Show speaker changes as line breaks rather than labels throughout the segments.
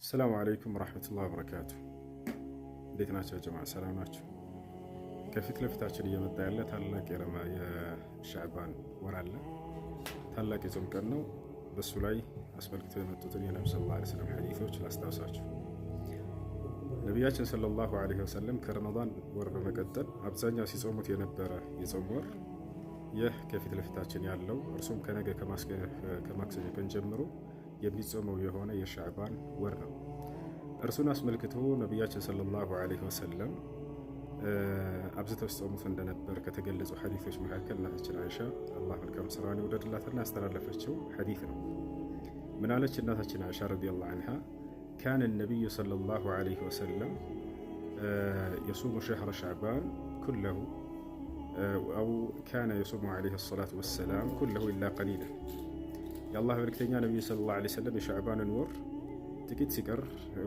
السلام عليكم ورحمة الله وبركاته. እንዴት ናቸው ጀማዓ? ሰላም ናቸው? ከፊት ለፊታችን እየመጣ ያለ ታላቅ የሻዕባን ወር አለ። ታላቅ የጾም ቀን ነው። በሱ ላይ አስመልክቶ የመጡትን የነብዩ ሰለላሁ ዐለይሂ ወሰለም ሐዲሶች ላስታውሳችሁ። ነቢያችን ሰለላሁ ዐለይሂ ወሰለም ከረመዳን ወር በመቀጠል አብዛኛው ሲጾሙት የነበረ የጾም ወር ይህ ከፊት ለፊታችን ያለው እርሱም ከነገ ከማክሰኞ ቀን ጀምሮ የሚጾመው የሆነ የሻዕባን ወር ነው። እርሱን አስመልክቶ ነቢያችን ሰለላሁ ዐለይሂ ወሰለም አብዝተው ሲጾሙት እንደነበር ከተገለጹ ሐዲሶች መካከል እናታችን አይሻ አላህ መልካም ስራዋን ይውደድላትና ያስተላለፈችው ሐዲስ ነው። ምን አለች እናታችን አይሻ ረዲየላሁ ዐንሃ? ካነ ነቢዩ ሰለላሁ ዐለይሂ ወሰለም የሱሙ ሸህረ ሻዕባን ኩለሁ አው ካነ የሱሙ ዐለይሂ ሰላቱ ወሰላም ኩለሁ ኢላ ቀሊላ። የአላህ መልክተኛ ነቢዩ ሰለላሁ ዐለይሂ ወሰለም የሻዕባንን ወር ጥቂት ሲቀር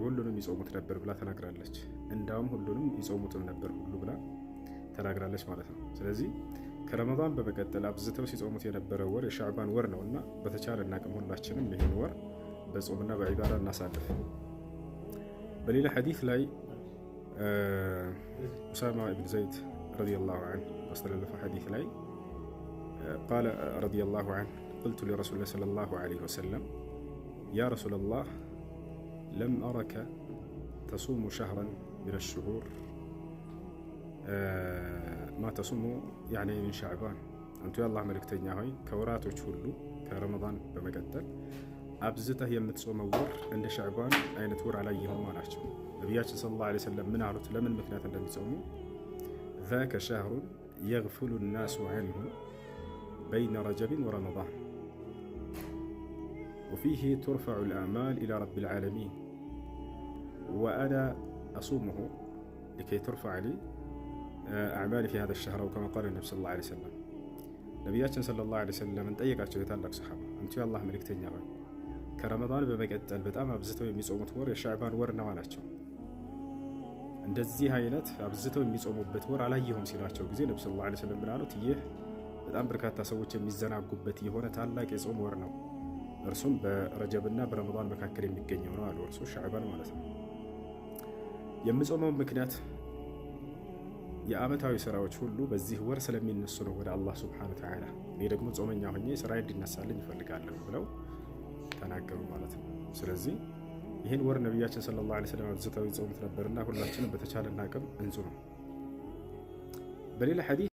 ሁሉንም ይጾሙት ነበር ብላ ተናግራለች። እንዳውም ሁሉንም ይጾሙትም ነበር ሁሉ ብላ ተናግራለች ማለት ነው። ስለዚህ ከረመዳን በመቀጠል አብዝተው ሲጾሙት የነበረ ወር የሻዕባን ወር ነው እና በተቻለን አቅም ሁላችንም ይህን ወር በጾምና በዒባዳ እናሳልፍ። በሌላ ሐዲስ ላይ ኡሳማ ኢብን ዘይድ ረዲየላሁ ዐንሁ ባስተላለፈው ሐዲስ ላይ ቃለ ረዲየላሁ ዐንሁ ቁልቱ ሊረሱሊላህ ሰለላሁ ዐለይሂ ወሰለም ያ ረሱለላህ ለም አረከ ተሱሙ ሸህረን ሚነ ሽሁር ማ ተሱሙ ያኒ ሚን ሻዕባን። አንቱ የአላህ መልእክተኛ ሆይ ከወራቶች ሁሉ ከረመዳን በመቀጠል አብዝተህ የምትጾመው ወር እንደ ሻዕባን አይነት ወር አላየሁም አላቸው። ነቢያችን ሰለላሁ ዐለይሂ ወሰለም ምን አሉት? ለምን ምክንያት እንደሚጾሙ ዛከ ሸህሩን የግፍሉ ናሱ ዐንሁ በይነ ረጀብን ወረመዳን ወፊህ ቱርፈዑ ልአዕማል ኢላ ረቢል ዓለሚን ወአና አሱሙሁ ሊከይ ቱርፈዕ ሊ አዕማሊ ፊ ሃዛ ሸህር አው ከማ ቃለ ነቢ ሰለላሁ ዐለይሂ ወሰለም። ነቢያችን ሰለላሁ ዐለይሂ ወሰለምን ጠየቃቸው የታላቅ ሰሓባ፣ አንቱ የአላህ መልእክተኛ ሆይ ከረመዳን በመቀጠል በጣም አብዝተው የሚጾሙት ወር የሻዕባን ወር ነው አላቸው። እንደዚህ አይነት አብዝተው የሚጾሙበት ወር አላየሁም ሲሏቸው ጊዜ ነቢ ሰለላሁ ዐለይሂ ወሰለም ምን አሉት? ይህ በጣም በርካታ ሰዎች የሚዘናጉበት የሆነ ታላቅ የጾም ወር ነው። እርሱም በረጀብና በረመዳን መካከል የሚገኘው ነው አሉ። እርሱ ሻዕባን ማለት ነው። የምጾመው ምክንያት የዓመታዊ ስራዎች ሁሉ በዚህ ወር ስለሚነሱ ነው ወደ አላህ ሱብሓነሁ ወተዓላ። እኔ ደግሞ ጾመኛ ሆኜ ስራዬ እንዲነሳልኝ ይፈልጋለሁ ብለው ተናገሩ ማለት ነው። ስለዚህ ይህን ወር ነቢያችን ሰለላሁ ዐለይሂ ወሰለም አብዝተው ይጾሙት ነበርና ሁላችንም በተቻለን አቅም እንጹም። በሌላ ሐዲስ